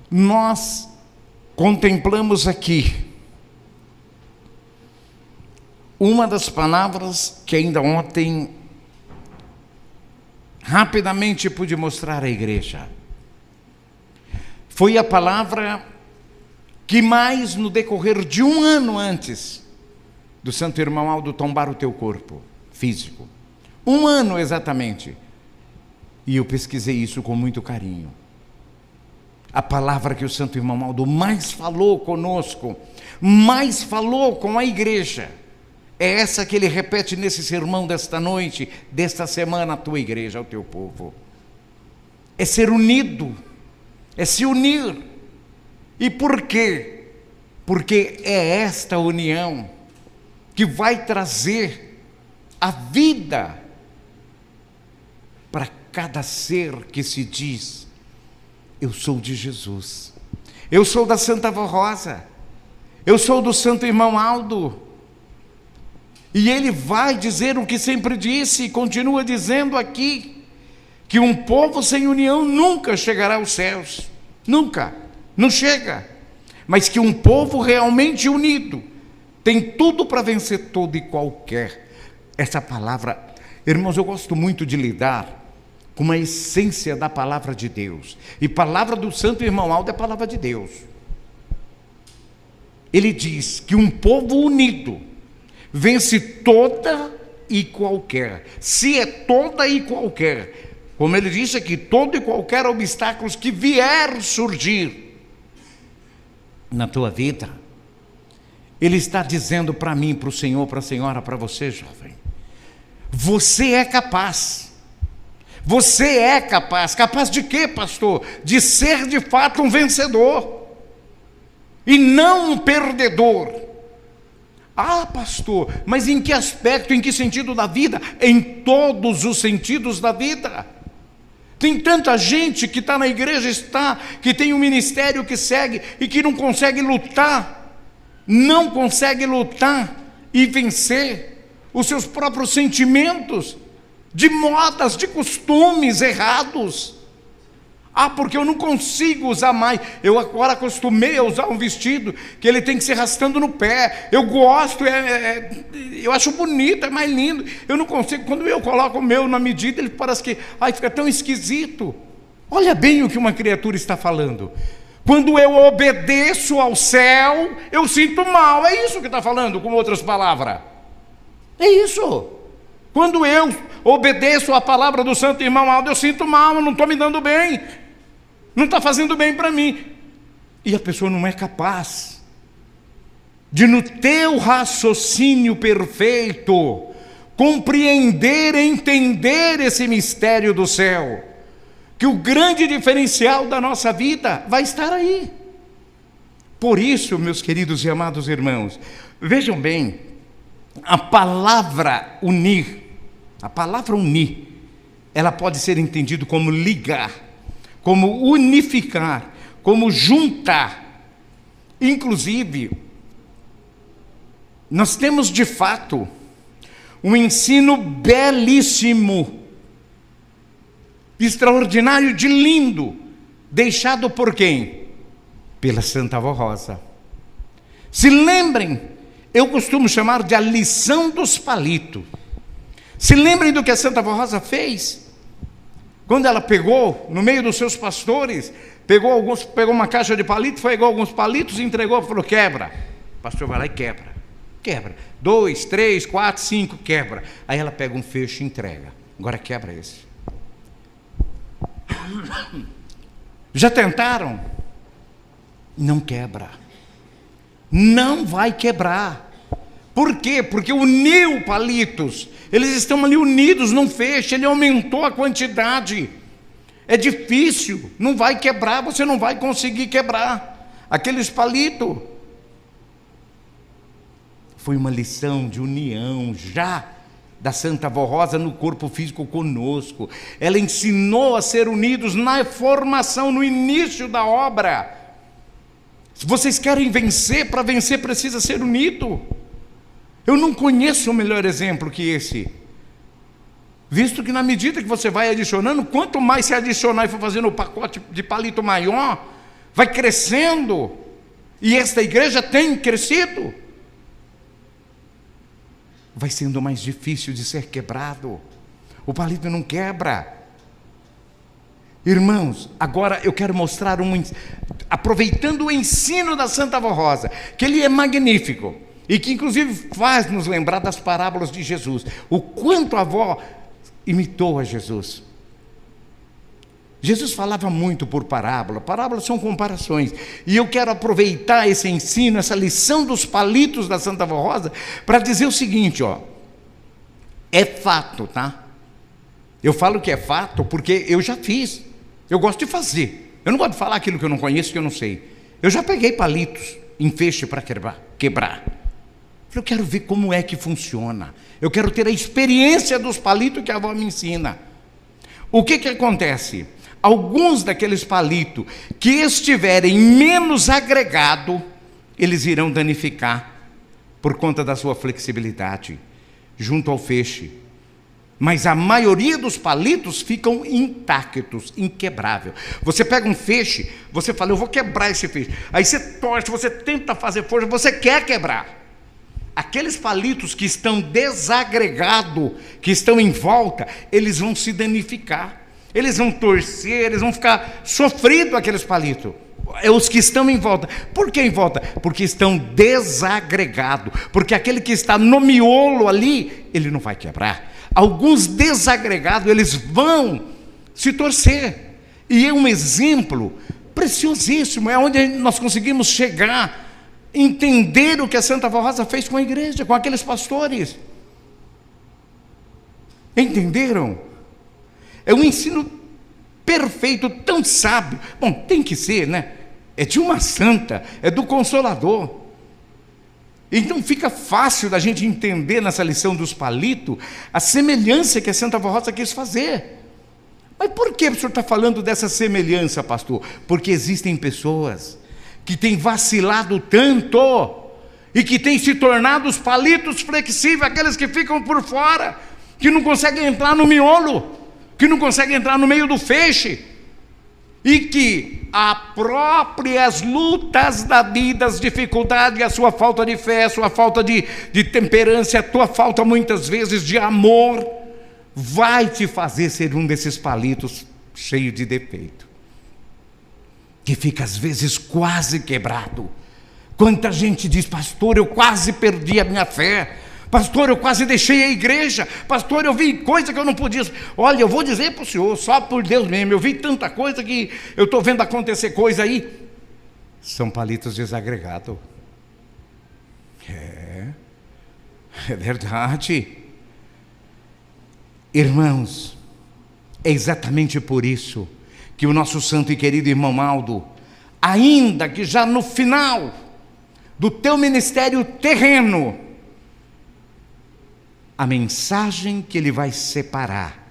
nós contemplamos aqui uma das palavras que ainda ontem rapidamente pude mostrar à igreja. Foi a palavra que mais no decorrer de um ano antes do santo irmão Aldo tombar o teu corpo físico, um ano exatamente, e eu pesquisei isso com muito carinho. A palavra que o santo irmão Aldo mais falou conosco, mais falou com a igreja, é essa que ele repete nesse sermão desta noite, desta semana, à tua igreja, ao teu povo. É ser unido, é se unir. E por quê? Porque é esta união que vai trazer a vida para cada ser que se diz: eu sou de Jesus, eu sou da Santa Avó Rosa, eu sou do santo irmão Aldo. E ele vai dizer o que sempre disse e continua dizendo aqui, que um povo sem união nunca chegará aos céus, nunca, não chega, mas que um povo realmente unido tem tudo para vencer todo e qualquer. Essa palavra, irmãos, eu gosto muito de lidar com a essência da palavra de Deus, e palavra do santo irmão Aldo é palavra de Deus. Ele diz que um povo unido vence toda e qualquer, se é toda e qualquer, como ele disse aqui, todo e qualquer obstáculos que vier surgir na tua vida. Ele está dizendo para mim, para o Senhor, para a senhora, para você, jovem, você é capaz. Você é capaz. Capaz de quê, pastor? De ser de fato um vencedor e não um perdedor. Ah, pastor, mas em que aspecto, em que sentido da vida? Em todos os sentidos da vida. Tem tanta gente que está na igreja, que tem um ministério que segue e que não consegue lutar e vencer os seus próprios sentimentos, de modas, de costumes errados. Ah, porque eu não consigo usar mais. Eu agora acostumei a usar um vestido que ele tem que se arrastando no pé. Eu gosto, eu acho bonito, é mais lindo. Eu não consigo. Quando eu coloco o meu na medida, ele parece que fica tão esquisito. Olha bem o que uma criatura está falando. Quando eu obedeço ao céu, eu sinto mal. É isso que está falando, com outras palavras. É isso. Quando eu obedeço à palavra do santo irmão Aldo, eu sinto mal, eu não estou me dando bem, não está fazendo bem para mim. E a pessoa não é capaz de, no teu raciocínio perfeito, compreender, entender esse mistério do céu, que o grande diferencial da nossa vida vai estar aí. Por isso, meus queridos e amados irmãos, vejam bem, a palavra unir, ela pode ser entendida como ligar, como unificar, como juntar. Inclusive, nós temos de fato um ensino belíssimo, extraordinário, de lindo, deixado por quem? Pela Santa Avó Rosa. Se lembrem, eu costumo chamar de a lição dos palitos. Se lembrem do que a Santa Avó Rosa fez? Quando ela pegou, no meio dos seus pastores, pegou uma caixa de palitos, pegou alguns palitos, entregou e falou: quebra. O pastor vai lá e quebra. 2, 3, 4, 5, quebra. Aí ela pega um fecho e entrega. Agora quebra esse. Já tentaram? Não quebra. Não vai quebrar. Por quê? Porque uniu palitos. Eles estão ali unidos num feixe. Ele aumentou a quantidade. É difícil. Não vai quebrar. Você não vai conseguir quebrar aqueles palitos. Foi uma lição de união já da Santa Avó Rosa no corpo físico conosco. Ela ensinou a ser unidos na formação, no início da obra. Se vocês querem vencer, para vencer precisa ser unido. Eu não conheço um melhor exemplo que esse. Visto que na medida que você vai adicionando, quanto mais se adicionar e for fazendo o pacote de palito maior, vai crescendo, e esta igreja tem crescido, vai sendo mais difícil de ser quebrado. O palito não quebra. Irmãos, agora eu quero mostrar aproveitando o ensino da Santa Avó Rosa, que ele é magnífico, e que inclusive faz nos lembrar das parábolas de Jesus, o quanto a avó imitou a Jesus. Jesus falava muito por parábola. Parábolas são comparações, e eu quero aproveitar esse ensino, essa lição dos palitos da Santa Avó Rosa, para dizer o seguinte, é fato, tá? Eu falo que é fato porque eu já fiz, eu gosto de fazer, eu não gosto de falar aquilo que eu não conheço, que eu não sei. Eu já peguei palitos em feixe para quebrar. Eu quero ver como é que funciona, eu quero ter a experiência dos palitos que a avó me ensina. O que acontece? Alguns daqueles palitos que estiverem menos agregado, eles irão danificar por conta da sua flexibilidade junto ao feixe. Mas a maioria dos palitos ficam intactos, inquebráveis. Você pega um feixe, você fala, eu vou quebrar esse feixe. Aí você torce, você tenta fazer força, você quer quebrar. Aqueles palitos que estão desagregados, que estão em volta, eles vão se danificar. Eles vão torcer, eles vão ficar sofridos, aqueles palitos. É os que estão em volta. Por que em volta? Porque estão desagregados. Porque aquele que está no miolo ali, ele não vai quebrar. Alguns desagregados, eles vão se torcer. E é um exemplo preciosíssimo. É onde nós conseguimos chegar, entender o que a Santa Avó Rosa fez com a igreja, com aqueles pastores. Entenderam? É um ensino perfeito, tão sábio. Bom, tem que ser, né? É de uma santa, é do Consolador. Então fica fácil da gente entender nessa lição dos palitos a semelhança que a Santa Avó Rosa quis fazer. Mas por que o senhor está falando dessa semelhança, pastor? Porque existem pessoas que têm vacilado tanto e que têm se tornado os palitos flexíveis, aqueles que ficam por fora, que não conseguem entrar no miolo, que não conseguem entrar no meio do feixe, e que as próprias lutas da vida, as dificuldades, a sua falta de fé, a sua falta de temperança, a tua falta muitas vezes de amor, vai te fazer ser um desses palitos cheio de defeito, que fica às vezes quase quebrado. Quanta gente diz, pastor, eu quase perdi a minha fé, pastor, eu quase deixei a igreja, pastor, eu vi coisa que eu não podia. Olha, eu vou dizer para o senhor, só por Deus mesmo, eu vi tanta coisa que eu estou vendo acontecer coisa aí. São palitos desagregados. É verdade. Irmãos, é exatamente por isso que o nosso santo e querido irmão Aldo, ainda que já no final do teu ministério terreno, a mensagem que ele vai separar,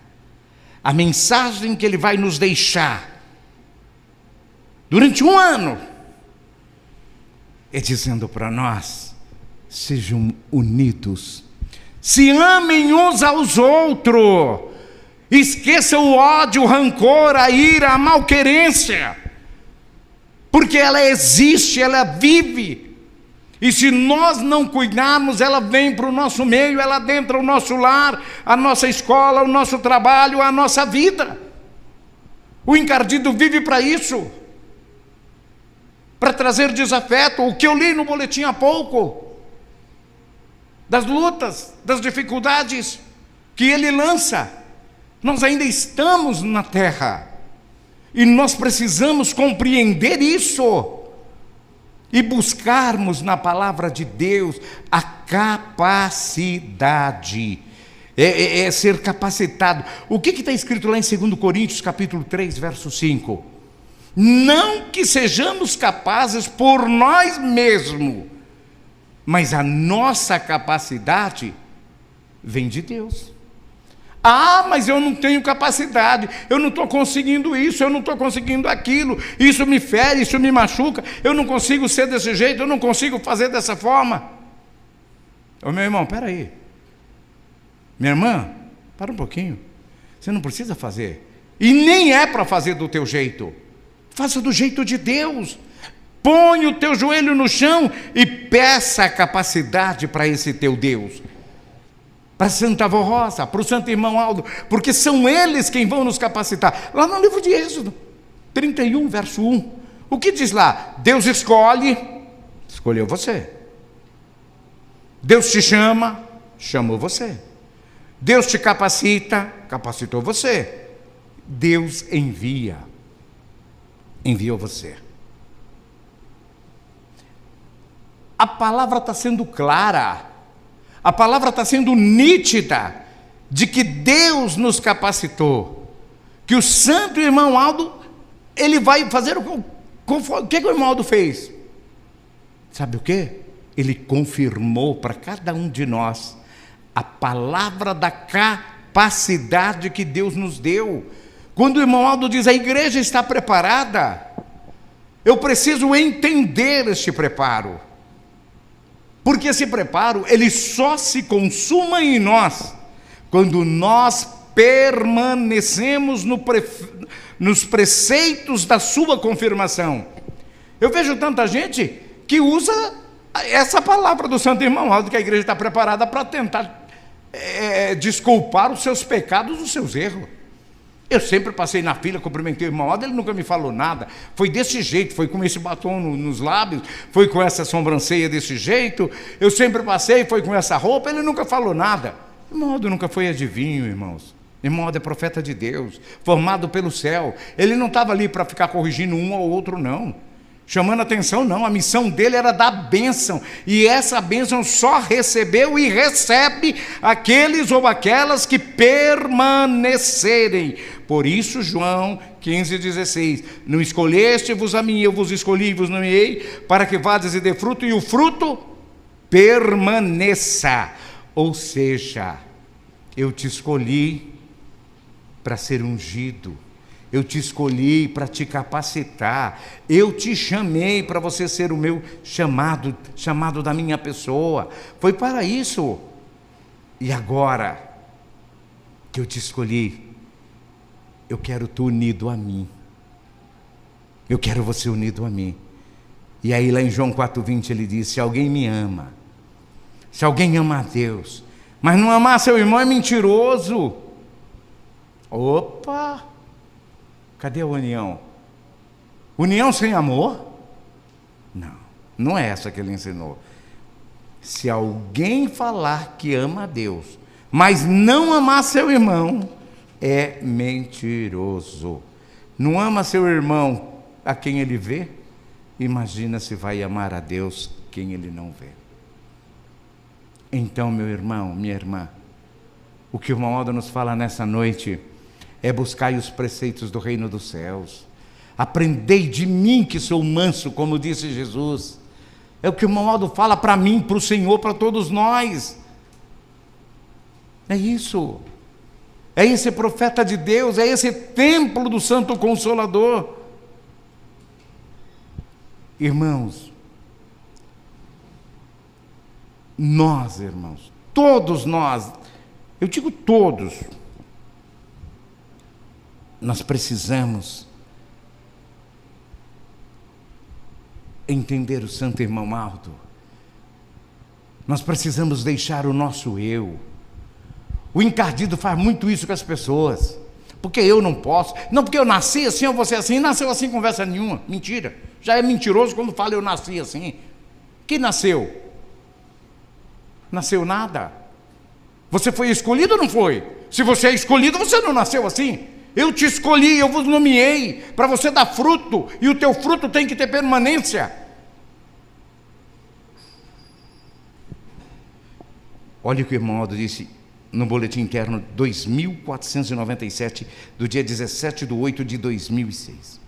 a mensagem que ele vai nos deixar durante um ano, é dizendo para nós, sejam unidos, se amem uns aos outros, esqueça o ódio, o rancor, a ira, a malquerência, porque ela existe, ela vive. E se nós não cuidarmos, ela vem para o nosso meio, ela adentra o nosso lar, a nossa escola, o nosso trabalho, a nossa vida. O encardido vive para isso, para trazer desafeto. O que eu li no boletim há pouco, das lutas, das dificuldades que ele lança. Nós ainda estamos na terra, e nós precisamos compreender isso, e buscarmos na palavra de Deus a capacidade, é ser capacitado. O que está escrito lá em 2 Coríntios capítulo 3, verso 5? Não que sejamos capazes por nós mesmos, mas a nossa capacidade vem de Deus. Ah, mas eu não tenho capacidade, eu não estou conseguindo isso, eu não estou conseguindo aquilo, isso me fere, isso me machuca, eu não consigo ser desse jeito, eu não consigo fazer dessa forma. Ô meu irmão, espera aí, minha irmã, para um pouquinho, você não precisa fazer, e nem é para fazer do teu jeito, Faça do jeito de Deus. Põe o teu joelho no chão e peça a capacidade para esse teu Deus. Para Santa Avó Rosa, para o Santo Irmão Aldo, porque são eles quem vão nos capacitar. Lá no livro de Êxodo 31, verso 1, o que diz lá? Deus escolheu você. Deus te chama, chamou você. Deus te capacita, capacitou você. Deus enviou você. A palavra está sendo clara, a palavra está sendo nítida, de que Deus nos capacitou, que o Santo Irmão Aldo, ele vai fazer o que o irmão Aldo fez? Sabe o que? Ele confirmou para cada um de nós a palavra da capacidade que Deus nos deu. Quando o irmão Aldo diz, a igreja está preparada, eu preciso entender este preparo. Porque esse preparo, ele só se consuma em nós, quando nós permanecemos nos preceitos da sua confirmação. Eu vejo tanta gente que usa essa palavra do Santo Irmão Aldo, que a igreja está preparada para tentar desculpar os seus pecados, os seus erros. Eu sempre passei na fila, cumprimentei o irmão Aldo, ele nunca me falou nada. Foi desse jeito, foi com esse batom nos lábios, foi com essa sobrancelha desse jeito. Eu sempre passei, foi com essa roupa, ele nunca falou nada. O irmão Aldo nunca foi adivinho, irmãos. O irmão Aldo é profeta de Deus, formado pelo céu. Ele não estava ali para ficar corrigindo um ou outro, não. Chamando atenção, não. A missão dele era dar bênção. E essa bênção só recebeu e recebe aqueles ou aquelas que permanecerem. Por isso, João 15,16. Não escolheste-vos a mim, eu vos escolhi e vos nomeei, para que vades e dê fruto, e o fruto permaneça. Ou seja, eu te escolhi para ser ungido. Eu te escolhi para te capacitar. Eu te chamei para você ser o meu chamado da minha pessoa. Foi para isso. E agora que eu te escolhi, eu quero tu unido a mim. Eu quero você unido a mim. E aí lá em João 4,20 ele diz, se alguém me ama, se alguém ama a Deus, mas não amar seu irmão é mentiroso. Opa! Cadê a união? União sem amor? Não, não é essa que ele ensinou. Se alguém falar que ama a Deus, mas não amar seu irmão, é mentiroso. Não ama seu irmão a quem ele vê? Imagina se vai amar a Deus quem ele não vê. Então, meu irmão, minha irmã, o que o irmão Aldo nos fala nessa noite é buscar os preceitos do reino dos céus. Aprendei de mim que sou manso, como disse Jesus. É o que o irmão Aldo fala para mim, para o Senhor, para todos nós. É isso. É esse profeta de Deus, é esse templo do Santo Consolador. Irmãos, nós, irmãos, todos nós, eu digo todos, nós precisamos entender o Santo Irmão Aldo. Nós precisamos deixar o nosso eu. O encardido faz muito isso com as pessoas. Porque eu não posso. Não, porque eu nasci assim, ou você assim. Nasceu assim, conversa nenhuma. Mentira. Já é mentiroso quando fala eu nasci assim. Quem nasceu? Nasceu nada. Você foi escolhido ou não foi? Se você é escolhido, você não nasceu assim. Eu te escolhi, eu vos nomeei para você dar fruto, e o teu fruto tem que ter permanência. Olha o que o irmão Aldo disse no boletim interno 2497, do dia 17/8/2006.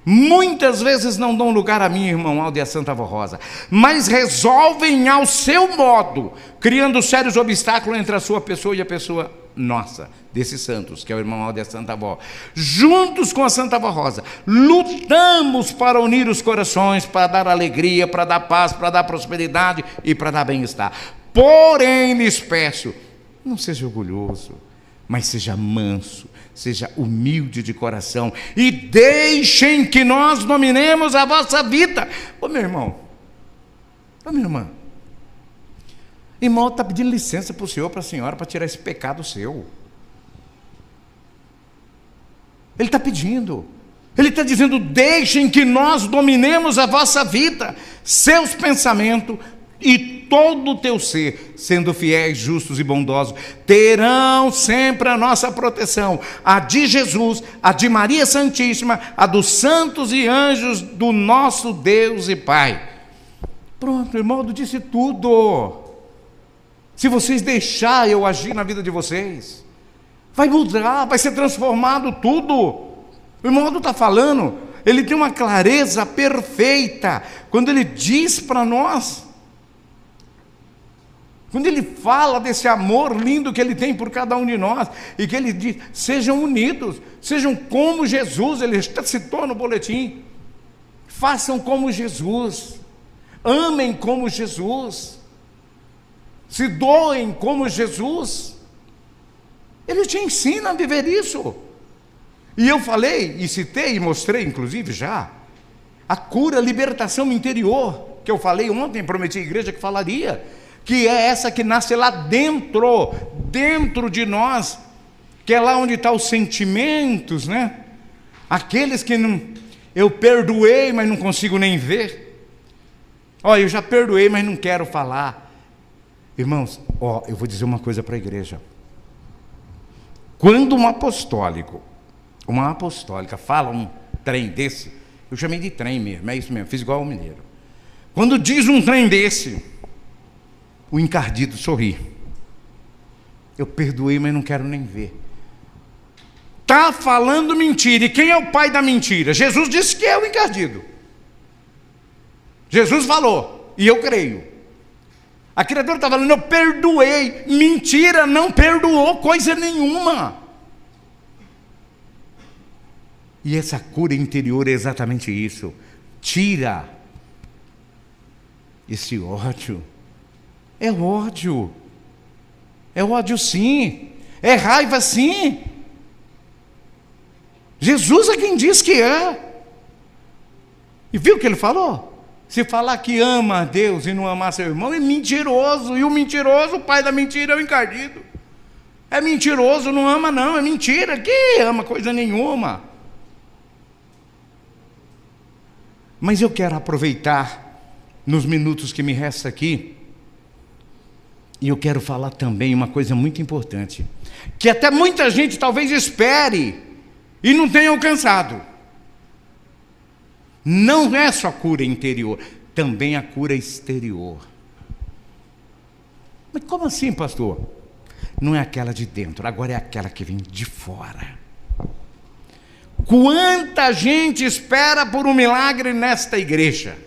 Muitas vezes não dão lugar a mim, irmão Aldo, e a Santa Avó Rosa, mas resolvem ao seu modo, criando sérios obstáculos entre a sua pessoa e a pessoa nossa, desses santos, que é o irmão Aldo e a Santa Avó. Juntos com a Santa Avó Rosa, lutamos para unir os corações, para dar alegria, para dar paz, para dar prosperidade e para dar bem-estar. Porém, lhes peço, não seja orgulhoso, mas seja manso, seja humilde de coração, e deixem que nós dominemos a vossa vida. Ô meu irmão, ô minha irmã, irmão está pedindo licença para o senhor, para a senhora, para tirar esse pecado seu. Ele está pedindo, ele está dizendo: deixem que nós dominemos a vossa vida, seus pensamentos e todo o teu ser, sendo fiéis, justos e bondosos, terão sempre a nossa proteção, a de Jesus, a de Maria Santíssima, a dos santos e anjos do nosso Deus e Pai. Pronto, irmão, eu disse tudo. Se vocês deixarem eu agir na vida de vocês, vai mudar, vai ser transformado tudo. O irmão está falando, ele tem uma clareza perfeita, quando ele diz para nós, quando ele fala desse amor lindo que ele tem por cada um de nós, e que ele diz: sejam unidos, sejam como Jesus. Ele citou no boletim: façam como Jesus, amem como Jesus, se doem como Jesus. Ele te ensina a viver isso. E eu falei, e citei, e mostrei inclusive já, a cura, a libertação interior, que eu falei ontem, prometi à igreja que falaria, que é essa que nasce lá dentro de nós, que é lá onde estão os sentimentos, né? Aqueles que não, eu perdoei, mas não consigo nem ver. Ó, eu já perdoei, mas não quero falar. Irmãos, ó, eu vou dizer uma coisa para a igreja. Quando uma apostólica fala um trem desse, eu chamei de trem mesmo, é isso mesmo, fiz igual ao mineiro. Quando diz um trem desse, o encardido sorri. Eu perdoei, mas não quero nem ver. Está falando mentira. E quem é o pai da mentira? Jesus disse que é o encardido. Jesus falou, e eu creio. A criatura está falando: eu perdoei. Mentira, não perdoou coisa nenhuma. E essa cura interior é exatamente isso. Tira esse ódio. É ódio. É ódio sim. É raiva sim. Jesus é quem diz que é. E viu o que ele falou? Se falar que ama a Deus e não amar seu irmão, é mentiroso. E o mentiroso, o pai da mentira, é o encardido. É mentiroso, não ama não, é mentira. Que ama coisa nenhuma. Mas eu quero aproveitar nos minutos que me resta aqui, e eu quero falar também uma coisa muito importante, que até muita gente talvez espere e não tenha alcançado. Não é só cura interior, também a cura exterior. Mas como assim, pastor? Não é aquela de dentro, agora é aquela que vem de fora. Quanta gente espera por um milagre nesta igreja?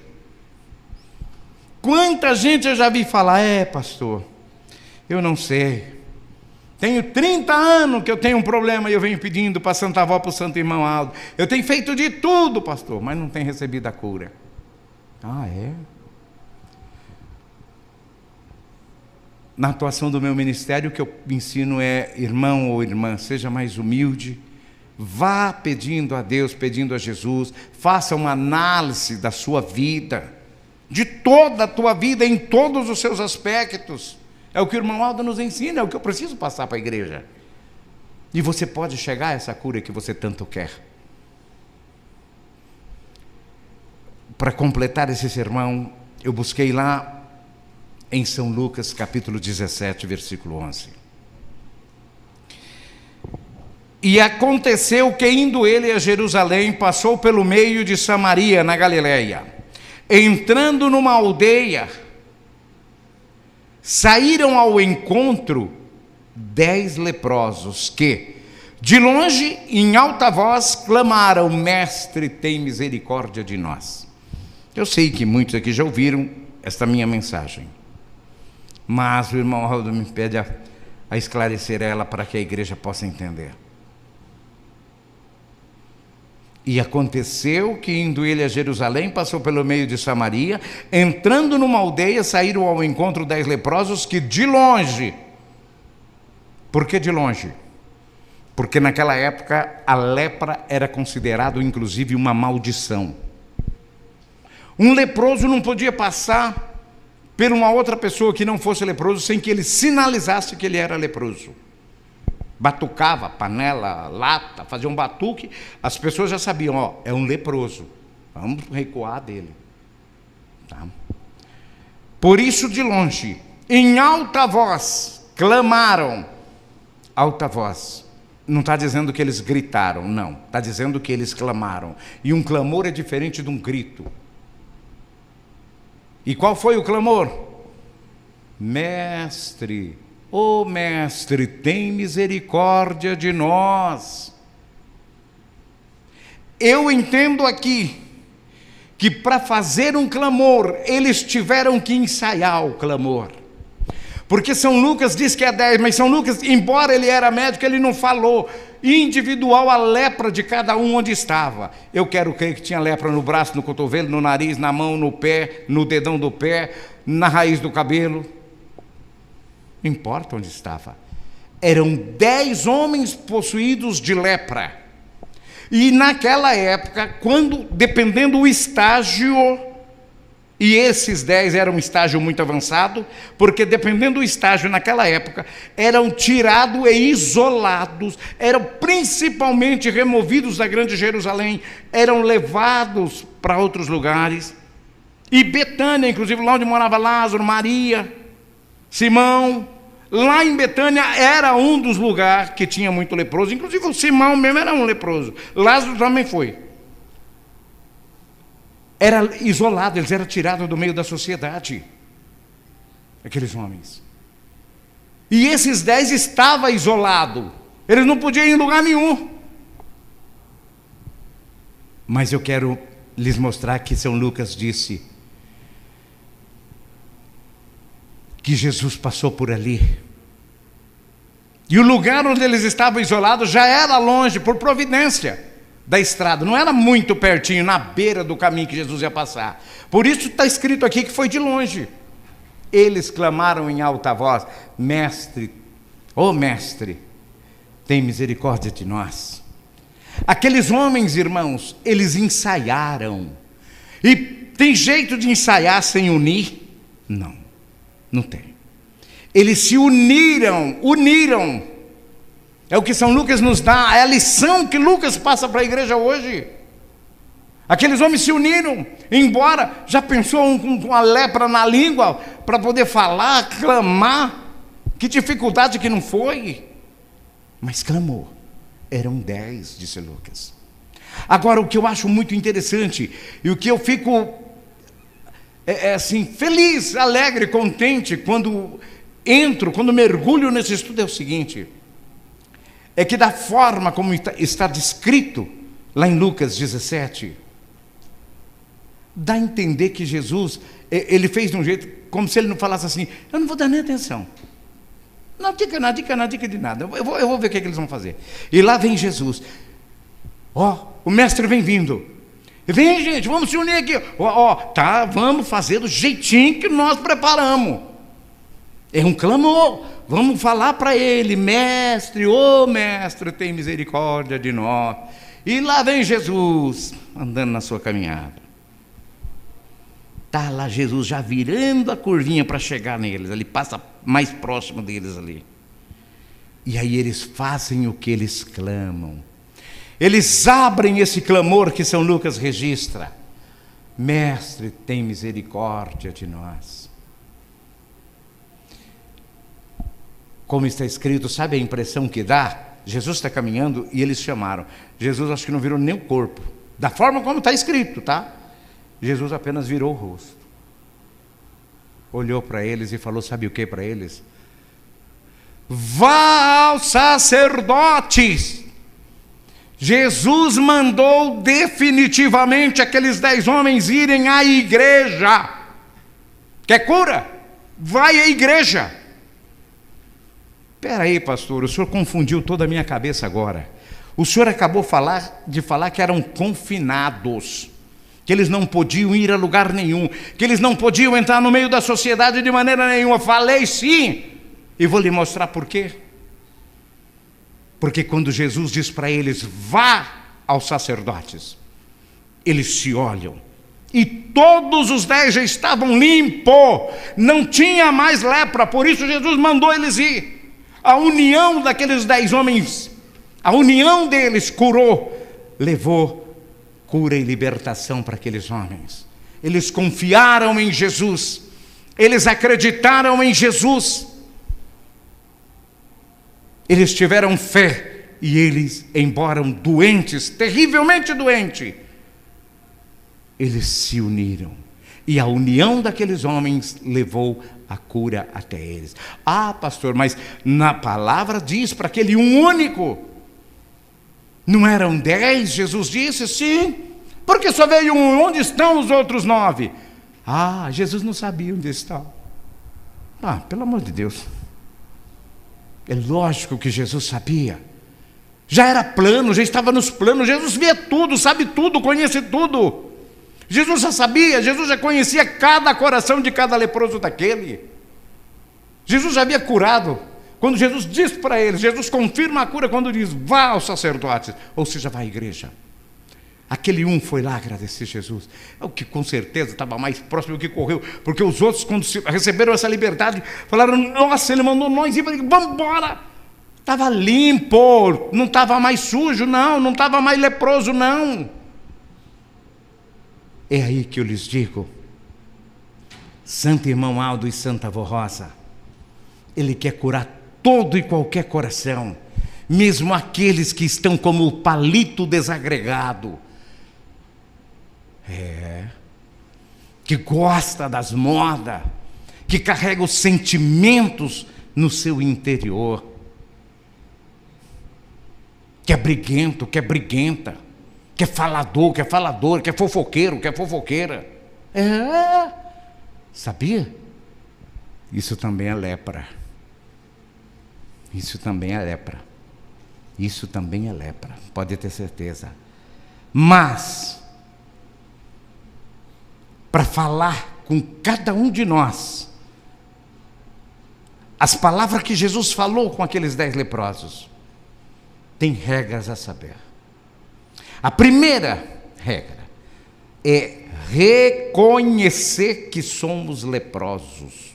Quanta gente eu já vi falar: pastor, eu não sei, tenho 30 anos que eu tenho um problema e eu venho pedindo para a Santa Avó, para o Santo Irmão Aldo, eu tenho feito de tudo, pastor, mas não tenho recebido a cura. Ah, é? Na atuação do meu ministério, o que eu ensino é: irmão ou irmã, seja mais humilde, vá pedindo a Deus, pedindo a Jesus, faça uma análise da sua vida, de toda a tua vida, em todos os seus aspectos. É o que o irmão Aldo nos ensina, é o que eu preciso passar para a igreja. E você pode chegar a essa cura que você tanto quer. Para completar esse sermão, eu busquei lá em São Lucas, capítulo 17, versículo 11. E aconteceu que, indo ele a Jerusalém, passou pelo meio de Samaria, na Galileia. Entrando numa aldeia, saíram ao encontro 10 leprosos que, de longe, em alta voz, clamaram: Mestre, tem misericórdia de nós. Eu sei que muitos aqui já ouviram esta minha mensagem, mas o irmão Aldo me pede a esclarecer ela para que a igreja possa entender. E aconteceu que, indo ele a Jerusalém, passou pelo meio de Samaria. Entrando numa aldeia, saíram ao encontro 10 leprosos que, de longe... Por que de longe? Porque naquela época a lepra era considerado inclusive uma maldição. Um leproso não podia passar por uma outra pessoa que não fosse leproso sem que ele sinalizasse que ele era leproso. Batucava panela, lata, fazia um batuque, as pessoas já sabiam, ó, é um leproso, vamos recuar dele. Tá? Por isso, de longe, em alta voz, clamaram. Alta voz. Não está dizendo que eles gritaram, não. Está dizendo que eles clamaram. E um clamor é diferente de um grito. E qual foi o clamor? Mestre, ó mestre, tem misericórdia de nós. Eu entendo aqui que para fazer um clamor, eles tiveram que ensaiar o clamor. Porque São Lucas diz que é 10, mas São Lucas, embora ele era médico, ele não falou individual a lepra de cada um onde estava. Eu quero crer que tinha lepra no braço, no cotovelo, no nariz, na mão, no pé, no dedão do pé, na raiz do cabelo. Não importa onde estava. Eram 10 homens possuídos de lepra. E naquela época, quando, dependendo do estágio, e esses 10 eram um estágio muito avançado, porque dependendo do estágio naquela época, eram tirados e isolados, eram principalmente removidos da grande Jerusalém, eram levados para outros lugares. E Betânia, inclusive lá onde morava Lázaro, Maria, Simão, lá em Betânia era um dos lugares que tinha muito leproso, inclusive o Simão mesmo era um leproso, Lázaro também foi. Era isolado, eles eram tirados do meio da sociedade, aqueles homens. E esses 10 estavam isolados, eles não podiam ir em lugar nenhum. Mas eu quero lhes mostrar que São Lucas disse que Jesus passou por ali. E o lugar onde eles estavam isolados já era longe, por providência da estrada, não era muito pertinho, na beira do caminho que Jesus ia passar. Por isso está escrito aqui que foi de longe. Eles clamaram em alta voz: mestre, ó mestre, tem misericórdia de nós. Aqueles homens, irmãos, eles ensaiaram. E tem jeito de ensaiar sem unir? Não, não tem. Eles se uniram. É o que São Lucas nos dá, é a lição que Lucas passa para a igreja hoje. Aqueles homens se uniram, embora, já pensou um com a lepra na língua, para poder falar, clamar, que dificuldade que não foi, mas clamou. Eram 10, disse Lucas. Agora, o que eu acho muito interessante, e o que eu fico assim, feliz, alegre, contente, quando mergulho nesse estudo, é o seguinte: é que da forma como está descrito lá em Lucas 17, dá a entender que Jesus, ele fez de um jeito, como se ele não falasse assim: eu não vou dar nem atenção, não dica de nada, eu vou ver o que eles vão fazer. E lá vem Jesus, o mestre vem vindo, vem gente, vamos se unir aqui, tá, vamos fazer do jeitinho que nós preparamos. É um clamor, vamos falar para ele: mestre, ô mestre, tem misericórdia de nós. E lá vem Jesus, andando na sua caminhada. Está lá Jesus já virando a curvinha para chegar neles, ele passa mais próximo deles ali. E aí eles fazem o que eles clamam. Eles abrem esse clamor que São Lucas registra: mestre, tem misericórdia de nós. Como está escrito, sabe a impressão que dá? Jesus está caminhando e eles chamaram. Jesus acho que não virou nem o corpo, da forma como está escrito, tá? Jesus apenas virou o rosto, olhou para eles e falou, sabe o que para eles? Vá aos sacerdotes. Jesus mandou definitivamente aqueles 10 homens irem à igreja. Quer cura? Vai à igreja. Espera aí, pastor, o senhor confundiu toda a minha cabeça agora. O senhor acabou de falar que eram confinados, que eles não podiam ir a lugar nenhum, que eles não podiam entrar no meio da sociedade de maneira nenhuma. Falei sim, e vou lhe mostrar por quê. Porque quando Jesus diz para eles, vá aos sacerdotes, eles se olham, e todos os 10 já estavam limpos, não tinha mais lepra, por isso Jesus mandou eles ir. A união daqueles 10 homens, a união deles curou, levou cura e libertação para aqueles homens. Eles confiaram em Jesus, eles acreditaram em Jesus, eles tiveram fé, e eles, embora doentes, terrivelmente doentes, eles se uniram, e a união daqueles homens levou a cura até eles. Ah, pastor, mas na palavra diz para aquele um único, não eram 10? Jesus disse, sim, porque só veio um, onde estão os outros 9? Ah, Jesus não sabia onde estavam. Ah, pelo amor de Deus, é lógico que Jesus sabia, já era plano, já estava nos planos, Jesus vê tudo, sabe tudo, conhece tudo. Jesus já sabia, Jesus já conhecia cada coração de cada leproso daquele. Jesus já havia curado. Quando Jesus diz para eles, Jesus confirma a cura quando diz, vá aos sacerdotes, ou seja, vá à igreja. Aquele um foi lá agradecer Jesus, o que com certeza estava mais próximo do que correu, porque os outros, quando receberam essa liberdade, falaram, nossa, ele mandou nós ir, vamos embora. Estava limpo, não estava mais sujo, não estava mais leproso, não. É aí que eu lhes digo, Santo Irmão Aldo e Santa Avó Rosa, ele quer curar todo e qualquer coração, mesmo aqueles que estão como o palito desagregado, que gosta das modas, que carrega os sentimentos no seu interior, que é briguento, que é briguenta, que é falador, que é faladora, que é fofoqueiro, que é fofoqueira. Sabia? Isso também é lepra. Isso também é lepra. Isso também é lepra, pode ter certeza. Mas, para falar com cada um de nós, as palavras que Jesus falou com aqueles 10 leprosos, tem regras a saber. A primeira regra é reconhecer que somos leprosos.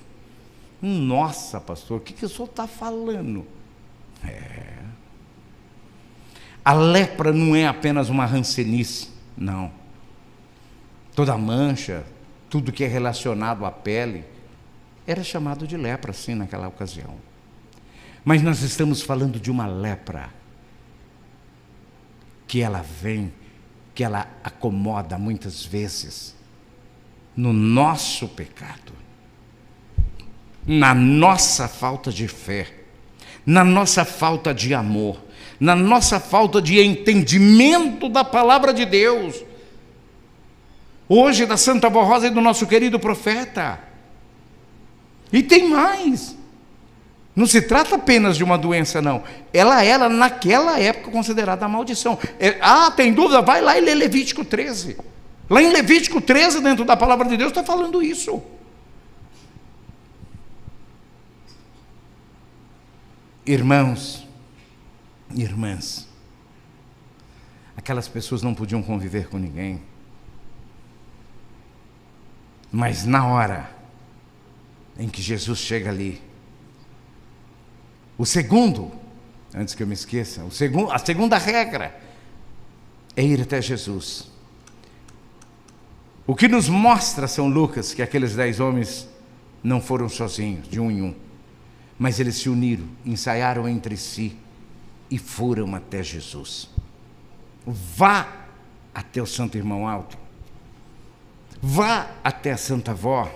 Nossa, pastor, o que o senhor está falando? A lepra não é apenas uma rancenice, não. Toda mancha, tudo que é relacionado à pele, era chamado de lepra, sim, naquela ocasião. Mas nós estamos falando de uma lepra que ela vem, que ela acomoda muitas vezes no nosso pecado, na nossa falta de fé, na nossa falta de amor, na nossa falta de entendimento da palavra de Deus. Hoje da Santa Avó Rosa e do nosso querido profeta. E tem mais. Não se trata apenas de uma doença, não. Ela era, naquela época, considerada a maldição. Tem dúvida? Vai lá e lê Levítico 13. Lá em Levítico 13, dentro da palavra de Deus, está falando isso. Irmãos, irmãs, aquelas pessoas não podiam conviver com ninguém. Mas na hora em que Jesus chega ali, o segundo, antes que eu me esqueça, a segunda regra é ir até Jesus. O que nos mostra São Lucas que aqueles 10 homens não foram sozinhos, de um em um, mas eles se uniram, ensaiaram entre si e foram até Jesus. Vá até o Santo Irmão Alto, vá até a Santa Avó,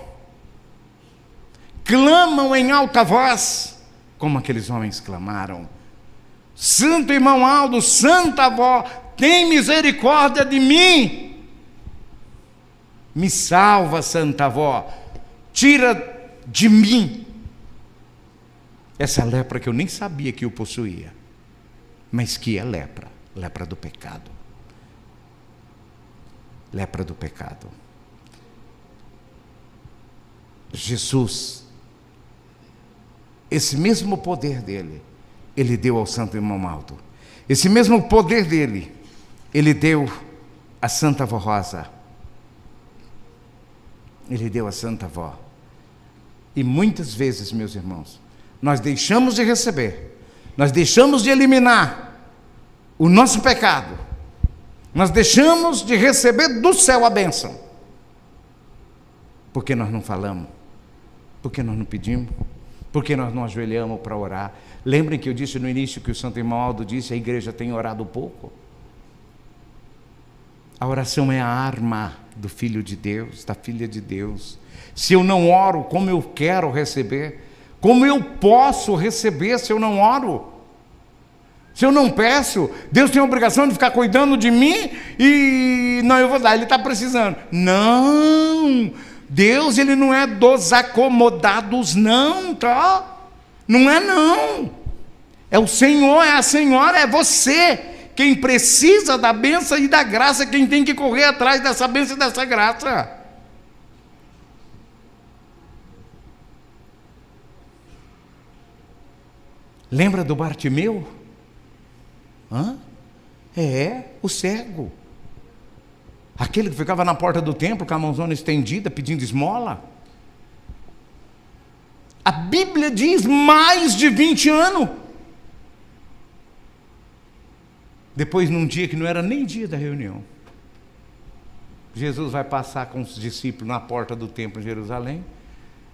clamam em alta voz, como aqueles homens clamaram: Santo Irmão Aldo, Santa Avó, tem misericórdia de mim. Me salva, Santa Avó, tira de mim essa lepra que eu nem sabia que eu possuía, mas que é lepra, lepra do pecado. Lepra do pecado. Jesus, esse mesmo poder dele, Ele deu ao Santo Irmão Aldo. Esse mesmo poder dele, Ele deu à Santa Avó Rosa. Ele deu à Santa Avó. E muitas vezes, meus irmãos, nós deixamos de receber, nós deixamos de eliminar o nosso pecado, nós deixamos de receber do céu a bênção, porque nós não falamos, porque nós não pedimos, porque nós não ajoelhamos para orar. Lembrem que eu disse no início que o Santo Irmão Aldo disse: a igreja tem orado pouco. A oração é a arma do Filho de Deus, da Filha de Deus. Se eu não oro como eu quero receber, como eu posso receber se eu não oro? Se eu não peço, Deus tem a obrigação de ficar cuidando de mim e não, eu vou dar, Ele está precisando. Não, Deus, Ele não é dos acomodados, não, tá? Não é não. É o Senhor, é a Senhora, é você. Quem precisa da bênção e da graça, quem tem que correr atrás dessa bênção e dessa graça. Lembra do Bartimeu? O cego. Aquele que ficava na porta do templo com a mãozona estendida, pedindo esmola. A Bíblia diz mais de 20 anos. Depois, num dia que não era nem dia da reunião, Jesus vai passar com os discípulos na porta do templo em Jerusalém,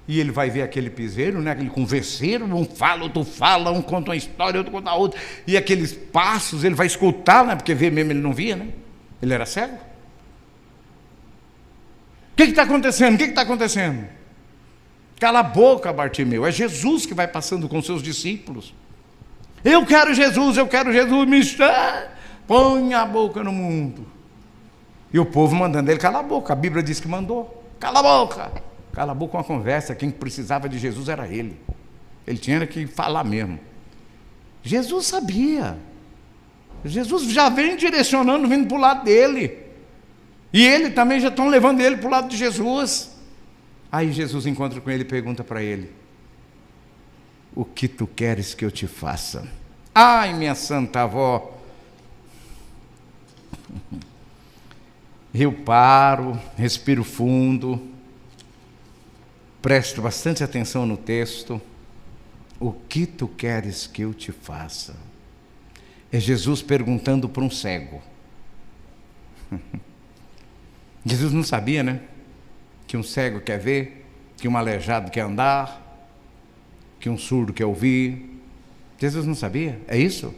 e ele vai ver aquele piseiro, né, aquele converseiro, um fala, outro fala, um conta uma história, outro conta outra, e aqueles passos, ele vai escutar, né, porque ver mesmo ele não via, né? Ele era cego. O que está acontecendo? O que está acontecendo? Cala a boca, Bartimeu. É Jesus que vai passando com seus discípulos. Eu quero Jesus, me chama. Põe a boca no mundo. E o povo mandando ele calar a boca. A Bíblia diz que mandou. Cala a boca. Cala a boca, uma conversa. Quem precisava de Jesus era ele. Ele tinha que falar mesmo. Jesus sabia. Jesus já vem direcionando, vindo para o lado dele. E ele também já estão levando ele para o lado de Jesus. Aí Jesus encontra com ele e pergunta para ele: o que tu queres que eu te faça? Ai, minha santa avó. Eu paro, respiro fundo, presto bastante atenção no texto. O que tu queres que eu te faça? É Jesus perguntando para um cego. Jesus não sabia, né? Que um cego quer ver, que um aleijado quer andar, que um surdo quer ouvir. Jesus não sabia? É isso?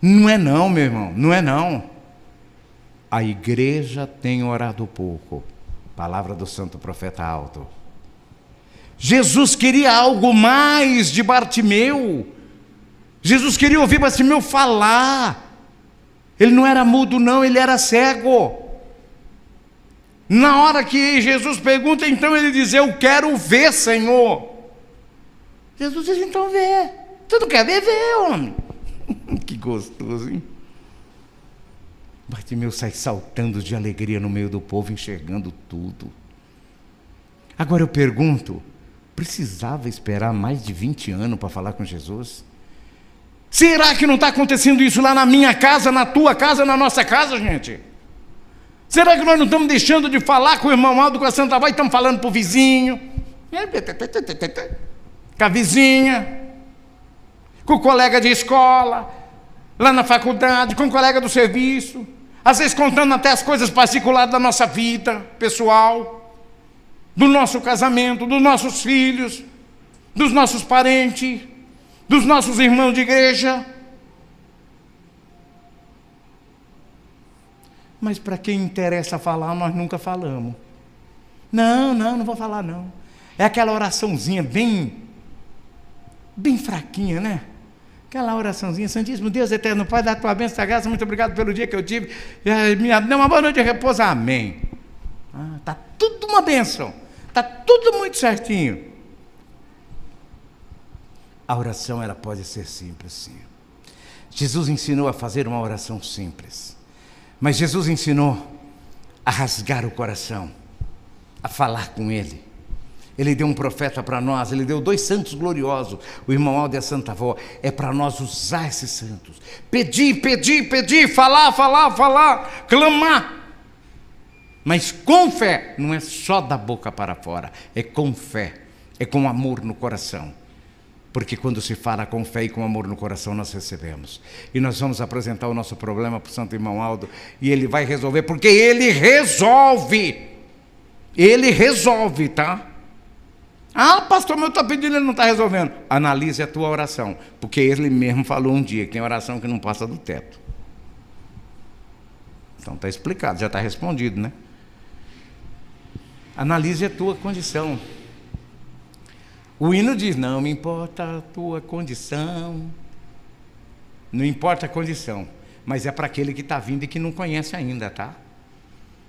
Não é não, meu irmão, não é não. A igreja tem orado pouco. Palavra do santo profeta Aldo. Jesus queria algo mais de Bartimeu. Jesus queria ouvir Bartimeu falar. Ele não era mudo não, ele era cego. Na hora que Jesus pergunta, então ele diz: eu quero ver, Senhor. Jesus diz: então vê. Tu não quer ver? Vê, homem. Que gostoso, hein? Bartimeu sai saltando de alegria no meio do povo, enxergando tudo. Agora eu pergunto, precisava esperar mais de 20 anos para falar com Jesus? Será que não está acontecendo isso lá na minha casa, na tua casa, na nossa casa, gente? Será que nós não estamos deixando de falar com o irmão Aldo, com a Santa Avó, e estamos falando para o vizinho, com a vizinha, com o colega de escola, lá na faculdade, com o colega do serviço, às vezes contando até as coisas particulares da nossa vida pessoal, do nosso casamento, dos nossos filhos, dos nossos parentes, dos nossos irmãos de igreja. Mas para quem interessa falar, nós nunca falamos. Não vou falar não. É aquela oraçãozinha bem fraquinha, né? Aquela oraçãozinha: Santíssimo Deus eterno Pai, da tua bênção, da graça, muito obrigado pelo dia que eu tive, me deu uma boa noite de repouso, amém. Está tudo uma bênção, está tudo muito certinho. A oração, ela pode ser simples, sim. Jesus ensinou a fazer uma oração simples, mas Jesus ensinou a rasgar o coração, a falar com Ele. Ele deu um profeta para nós, Ele deu 2 santos gloriosos, o irmão Aldo e a Santa Avó. É para nós usar esses santos. Pedir, pedir, pedir, falar, falar, falar, clamar. Mas com fé, não é só da boca para fora, é com fé, é com amor no coração. Porque quando se fala com fé e com amor no coração, nós recebemos. E nós vamos apresentar o nosso problema para o santo irmão Aldo, e ele vai resolver, porque ele resolve. Ele resolve, tá? Ah, pastor, mas eu estou pedindo, ele não está resolvendo. Analise a tua oração, porque ele mesmo falou um dia que tem oração que não passa do teto. Então está explicado, já está respondido, né? Analise a tua condição. O hino diz, não me importa a tua condição. Não importa a condição, mas é para aquele que está vindo e que não conhece ainda, tá?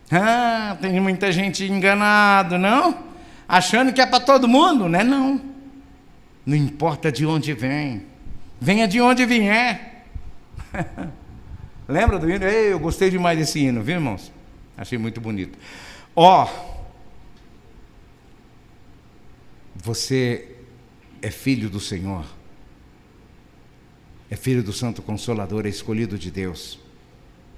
Ah, tem muita gente enganado, não? Achando que é para todo mundo, né? Não. Não importa de onde vem. Venha de onde vier. Lembra do hino? Ei, eu gostei demais desse hino, viu, irmãos? Achei muito bonito. Você é filho do Senhor. É filho do Santo Consolador, é escolhido de Deus.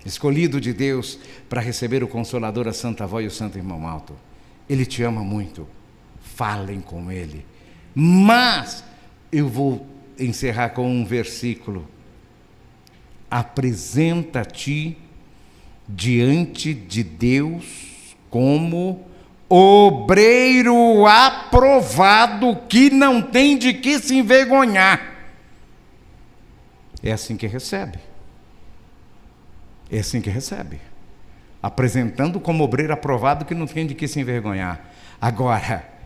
Escolhido de Deus para receber o Consolador, a Santa Avó e o Santo Irmão Alto. Ele te ama muito. Falem com Ele. Mas eu vou encerrar com um versículo. Apresenta-te diante de Deus como obreiro aprovado, que não tem de que se envergonhar. É assim que recebe. É assim que recebe. Apresentando como obreiro aprovado, que não tem de que se envergonhar. Agora,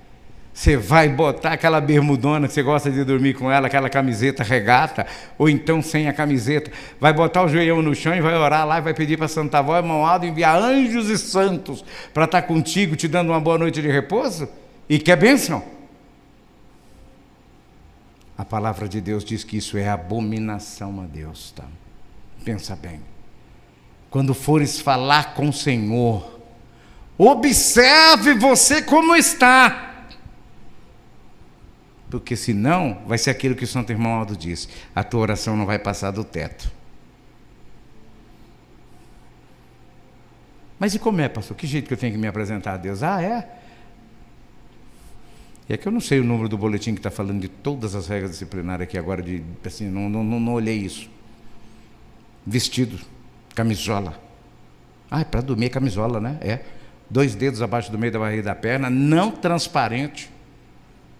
você vai botar aquela bermudona que você gosta de dormir com ela, aquela camiseta regata, ou então sem a camiseta, vai botar o joelhão no chão e vai orar lá e vai pedir para Santa Avó, irmão Aldo, enviar anjos e santos para estar contigo, te dando uma boa noite de repouso? E quer bênção? A palavra de Deus diz que isso é abominação a Deus, tá? Pensa bem. Quando fores falar com o Senhor, observe você como está. Porque senão vai ser aquilo que o Santo Irmão Aldo disse, a tua oração não vai passar do teto. Mas e como é, pastor? Que jeito que eu tenho que me apresentar a Deus? Ah, é? E é que eu não sei o número do boletim que está falando de todas as regras disciplinares aqui agora, assim, não olhei isso. Vestido, camisola. Ah, é para dormir é camisola, né? É. 2 dedos abaixo do meio da barriga da perna, não transparente.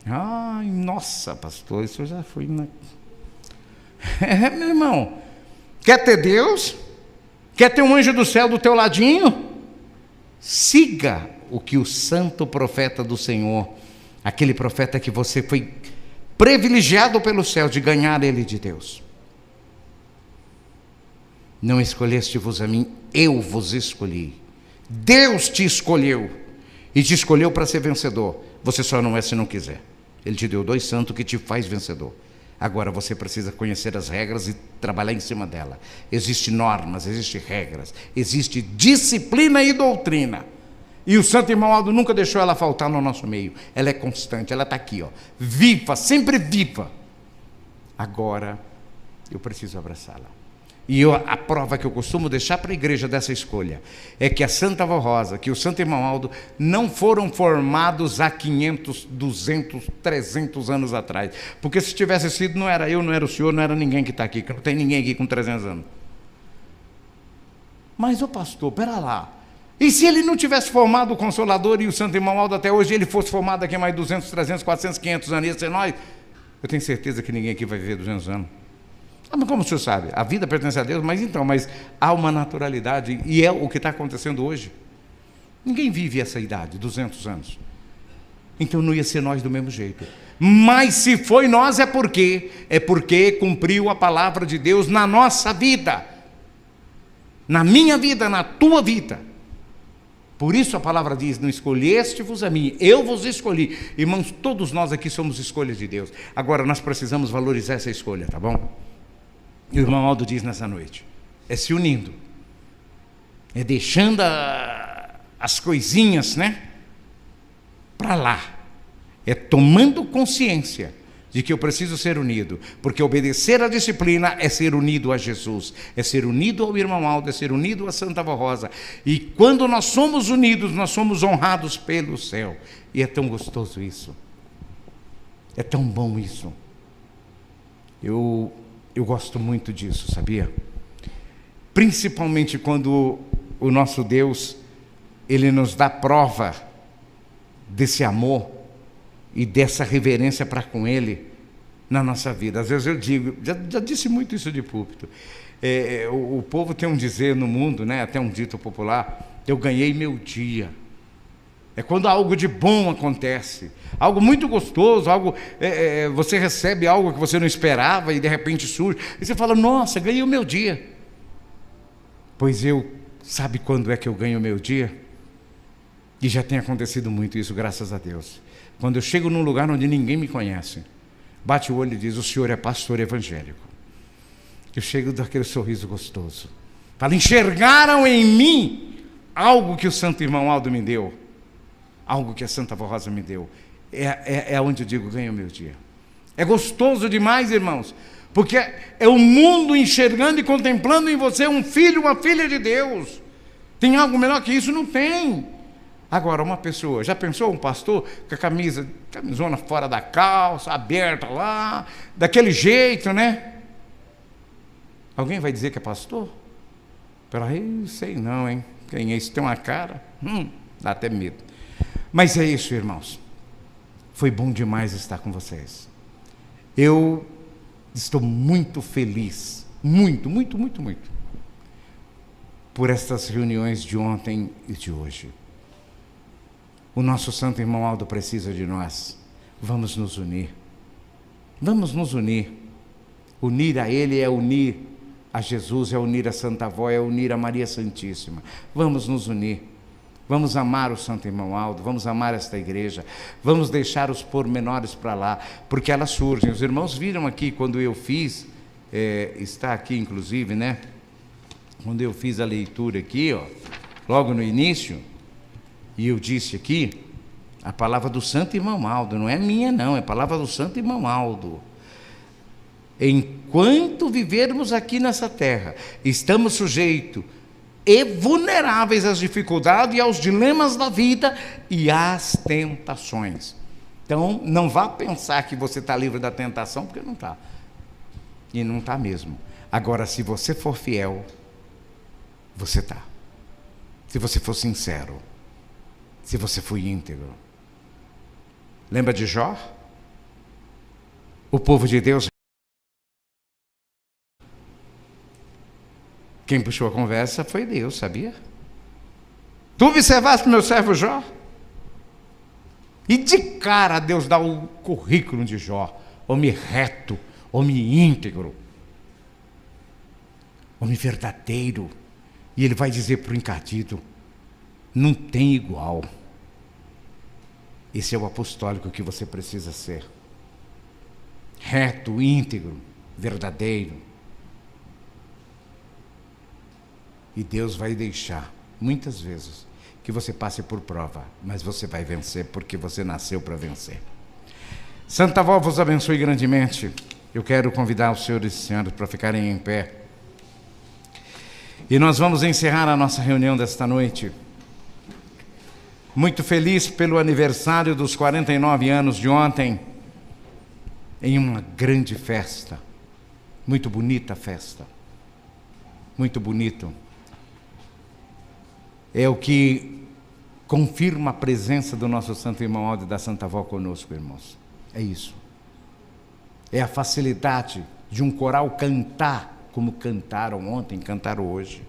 Ai, nossa, pastor, isso eu já fui na... meu irmão, quer ter Deus? Quer ter um anjo do céu do teu ladinho? Siga o que o santo profeta do Senhor, aquele profeta que você foi privilegiado pelo céu de ganhar ele de Deus. Não escolheste-vos a mim, eu vos escolhi. Deus te escolheu, e te escolheu para ser vencedor. Você só não é se não quiser. Ele te deu 2 santos que te faz vencedor. Agora você precisa conhecer as regras e trabalhar em cima dela. Existem normas, existem regras, existe disciplina e doutrina. E o Santo Irmão Aldo nunca deixou ela faltar no nosso meio. Ela é constante, ela está aqui, ó, viva, sempre viva. Agora eu preciso abraçá-la. E a prova que eu costumo deixar para a igreja dessa escolha é que a Santa Avó Rosa, que o Santo Irmão Aldo não foram formados há 500, 200, 300 anos atrás. Porque se tivesse sido, não era eu, não era o senhor, não era ninguém que está aqui, que não tem ninguém aqui com 300 anos. Mas, ô pastor, pera lá. E se ele não tivesse formado o Consolador e o Santo Irmão Aldo até hoje, ele fosse formado daqui a mais 200, 300, 400, 500 anos, ia ser nós? Eu tenho certeza que ninguém aqui vai viver 200 anos. Ah, mas como o senhor sabe? A vida pertence a Deus, mas há uma naturalidade, e é o que está acontecendo hoje. Ninguém vive essa idade, 200 anos. Então não ia ser nós do mesmo jeito. Mas se foi nós é porque cumpriu a palavra de Deus na nossa vida. Na minha vida, na tua vida. Por isso a palavra diz, não escolheste-vos a mim, eu vos escolhi. Irmãos, todos nós aqui somos escolhas de Deus. Agora nós precisamos valorizar essa escolha, tá bom? E o irmão Aldo diz nessa noite, é se unindo, é deixando as coisinhas, né, para lá, É tomando consciência de que eu preciso ser unido, porque obedecer à disciplina é ser unido a Jesus, é ser unido ao irmão Aldo, é ser unido a Santa Avó Rosa. E quando nós somos unidos, nós somos honrados pelo céu. E é tão gostoso isso. É tão bom isso. Eu gosto muito disso, sabia? Principalmente quando o nosso Deus, Ele nos dá prova desse amor e dessa reverência para com Ele na nossa vida. Às vezes eu digo, já disse muito isso de púlpito, o povo tem um dizer no mundo, né, até um dito popular: eu ganhei meu dia. É quando algo de bom acontece, algo muito gostoso, você recebe algo que você não esperava e de repente surge, e você fala: nossa, ganhei o meu dia. Pois sabe quando é que eu ganho o meu dia? E já tem acontecido muito isso, graças a Deus. Quando eu chego num lugar onde ninguém me conhece, bate o olho e diz: o senhor é pastor evangélico. Eu chego daquele sorriso gostoso. Fala: enxergaram em mim algo que o santo irmão Aldo me deu, algo que a Santa Avó Rosa me deu. É onde eu digo: ganho o meu dia. É gostoso demais, irmãos, porque é o mundo enxergando e contemplando em você um filho, uma filha de Deus. Tem algo melhor que isso? Não tem. Agora, uma pessoa, já pensou um pastor com a camisona fora da calça, aberta lá, daquele jeito, né? Alguém vai dizer que é pastor? Peraí, sei não, hein? Quem é esse? Tem uma cara? Dá até medo. Mas é isso, irmãos. Foi bom demais estar com vocês. Eu estou muito feliz, muito, muito, muito, muito, por estas reuniões de ontem e de hoje. O nosso santo irmão Aldo precisa de nós. Vamos nos unir. Vamos nos unir. Unir a Ele é unir a Jesus, é unir a Santa Avó, é unir a Maria Santíssima. Vamos nos unir. Vamos amar o santo irmão Aldo, vamos amar esta igreja, vamos deixar os pormenores para lá, porque elas surgem. Os irmãos viram aqui quando eu fiz, está aqui inclusive, né? Quando eu fiz a leitura aqui, ó, logo no início, e eu disse aqui, a palavra do santo irmão Aldo, não é minha não, é a palavra do santo irmão Aldo. Enquanto vivermos aqui nessa terra, estamos sujeitos e vulneráveis às dificuldades e aos dilemas da vida e às tentações. Então, não vá pensar que você está livre da tentação, porque não está. E não está mesmo. Agora, se você for fiel, você está. Se você for sincero, se você for íntegro. Lembra de Jó? O povo de Deus. Quem puxou a conversa foi Deus, sabia? Tu observaste meu servo Jó? E de cara Deus dá o currículo de Jó: homem reto, homem íntegro, homem verdadeiro. E ele vai dizer para o encardido: não tem igual. Esse é o apostólico que você precisa ser. Reto, íntegro, verdadeiro. E Deus vai deixar, muitas vezes, que você passe por prova, mas você vai vencer, porque você nasceu para vencer. Santa Avó vos abençoe grandemente. Eu quero convidar os senhores e senhoras para ficarem em pé. E nós vamos encerrar a nossa reunião desta noite. Muito feliz pelo aniversário dos 49 anos de ontem, em uma grande festa, muito bonita festa, muito bonito. É o que confirma a presença do nosso santo irmão Aldo e da Santa Avó conosco, irmãos. É isso. É a facilidade de um coral cantar como cantaram ontem, cantaram hoje.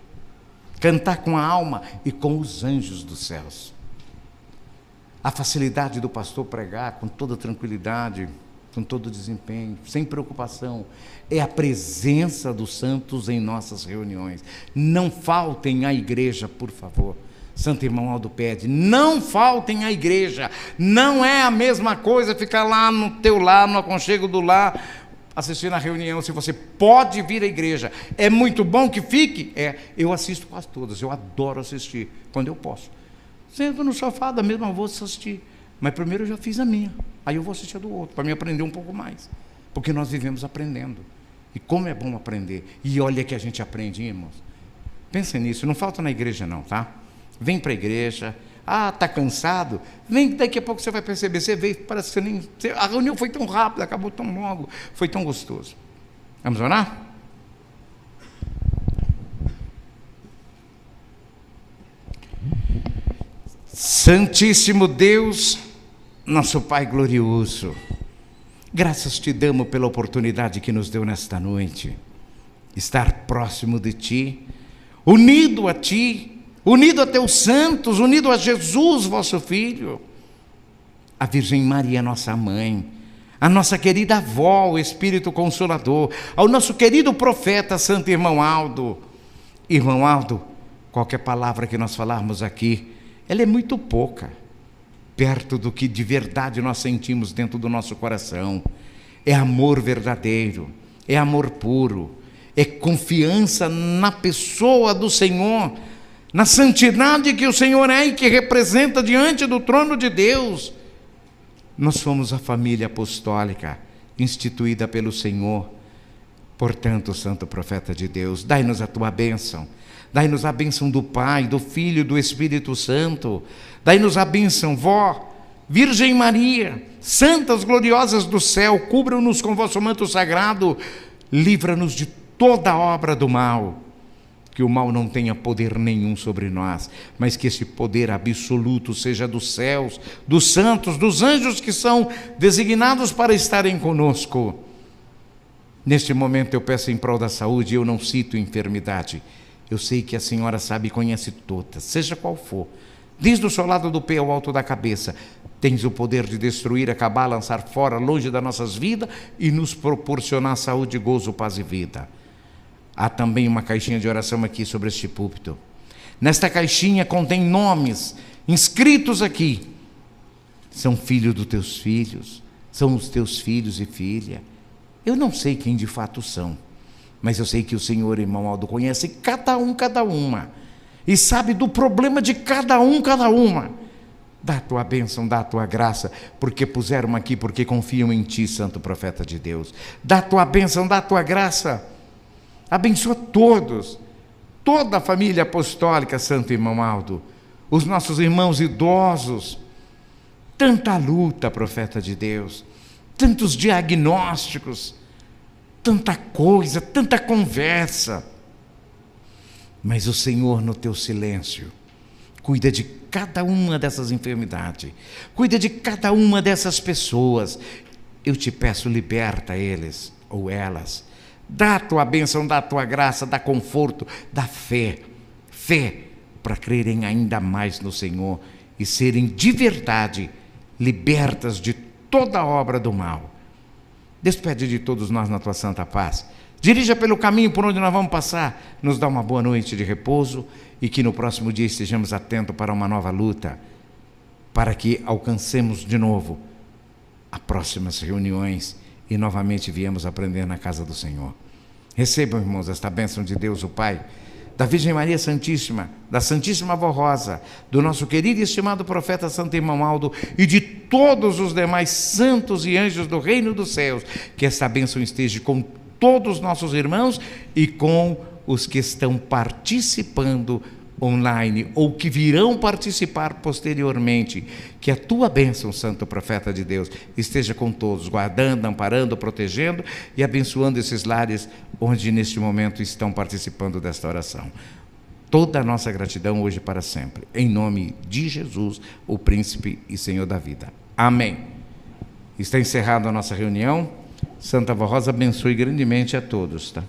Cantar com a alma e com os anjos dos céus. A facilidade do pastor pregar com toda tranquilidade, com todo desempenho, sem preocupação. É a presença dos santos em nossas reuniões. Não faltem à igreja, por favor. Santo irmão Aldo pede, não faltem à igreja. Não é a mesma coisa ficar lá no teu lar, no aconchego do lar, assistindo a reunião. Se você pode vir à igreja, é muito bom que fique. Eu assisto quase todas, eu adoro assistir, quando eu posso. Sento no sofá da mesma voz assistir. Mas primeiro eu já fiz a minha, aí eu vou assistir a do outro, para me aprender um pouco mais, porque nós vivemos aprendendo, e como é bom aprender, e olha que a gente aprende, irmãos. Pensem nisso, não falta na igreja não, tá? Vem para a igreja, está cansado, vem, daqui a pouco você vai perceber, você veio, parece que você nem, a reunião foi tão rápida, acabou tão logo, foi tão gostoso. Vamos orar? Santíssimo Deus, nosso Pai glorioso, graças te damos pela oportunidade que nos deu nesta noite, estar próximo de Ti, unido a Ti, unido a Teus santos, unido a Jesus, vosso Filho, a Virgem Maria, nossa mãe, a nossa querida avó, o Espírito Consolador, ao nosso querido profeta, Santo Irmão Aldo. Irmão Aldo, qualquer palavra que nós falarmos aqui, ela é muito pouca, perto do que de verdade nós sentimos dentro do nosso coração. É amor verdadeiro, é amor puro, é confiança na pessoa do Senhor, na santidade que o Senhor é e que representa diante do trono de Deus. Nós somos a família apostólica, instituída pelo Senhor. Portanto, Santo Profeta de Deus, dai-nos a Tua bênção. Dai-nos a bênção do Pai, do Filho e do Espírito Santo. Dai-nos a bênção, vó, Virgem Maria, santas gloriosas do céu, cubram-nos com vosso manto sagrado, livra-nos de toda obra do mal. Que o mal não tenha poder nenhum sobre nós, mas que esse poder absoluto seja dos céus, dos santos, dos anjos que são designados para estarem conosco. Neste momento eu peço em prol da saúde, eu não cito enfermidade. Eu sei que a senhora sabe e conhece todas, seja qual for. Desde o solado do pé ao alto da cabeça, tens o poder de destruir, acabar, lançar fora, longe das nossas vidas e nos proporcionar saúde, gozo, paz e vida. Há também uma caixinha de oração aqui sobre este púlpito. Nesta caixinha contém nomes inscritos aqui. São filhos dos teus filhos, são os teus filhos e filha. Eu não sei quem de fato são, mas eu sei que o Senhor, irmão Aldo, conhece cada um, cada uma, e sabe do problema de cada um, cada uma. Dá a Tua bênção, dá a Tua graça, porque puseram aqui, porque confiam em Ti, Santo Profeta de Deus. Dá a Tua bênção, dá a Tua graça. Abençoa todos, toda a família apostólica, Santo Irmão Aldo, os nossos irmãos idosos. Tanta luta, Profeta de Deus, tantos diagnósticos, tanta coisa, tanta conversa. Mas o Senhor, no Teu silêncio, cuida de cada uma dessas enfermidades, cuida de cada uma dessas pessoas. Eu te peço, liberta eles ou elas. Dá a Tua bênção, dá a Tua graça, dá conforto, dá fé para crerem ainda mais no Senhor e serem de verdade libertas de toda a obra do mal. Despede de todos nós na Tua santa paz. Dirija pelo caminho por onde nós vamos passar. Nos dá uma boa noite de repouso e que no próximo dia estejamos atentos para uma nova luta, para que alcancemos de novo as próximas reuniões e novamente viemos aprender na casa do Senhor. Recebam, irmãos, esta bênção de Deus, o Pai, da Virgem Maria Santíssima, da Santíssima Avó Rosa, do nosso querido e estimado profeta Santo Irmão Aldo e de todos os demais santos e anjos do reino dos céus. Que esta bênção esteja com todos os nossos irmãos e com os que estão participando online ou que virão participar posteriormente. Que a Tua bênção, Santo Profeta de Deus, esteja com todos, guardando, amparando, protegendo e abençoando esses lares onde neste momento estão participando desta oração. Toda a nossa gratidão hoje e para sempre, em nome de Jesus, o Príncipe e Senhor da vida. Amém. Está encerrada a nossa reunião. Santa Avó Rosa abençoe grandemente a todos, tá?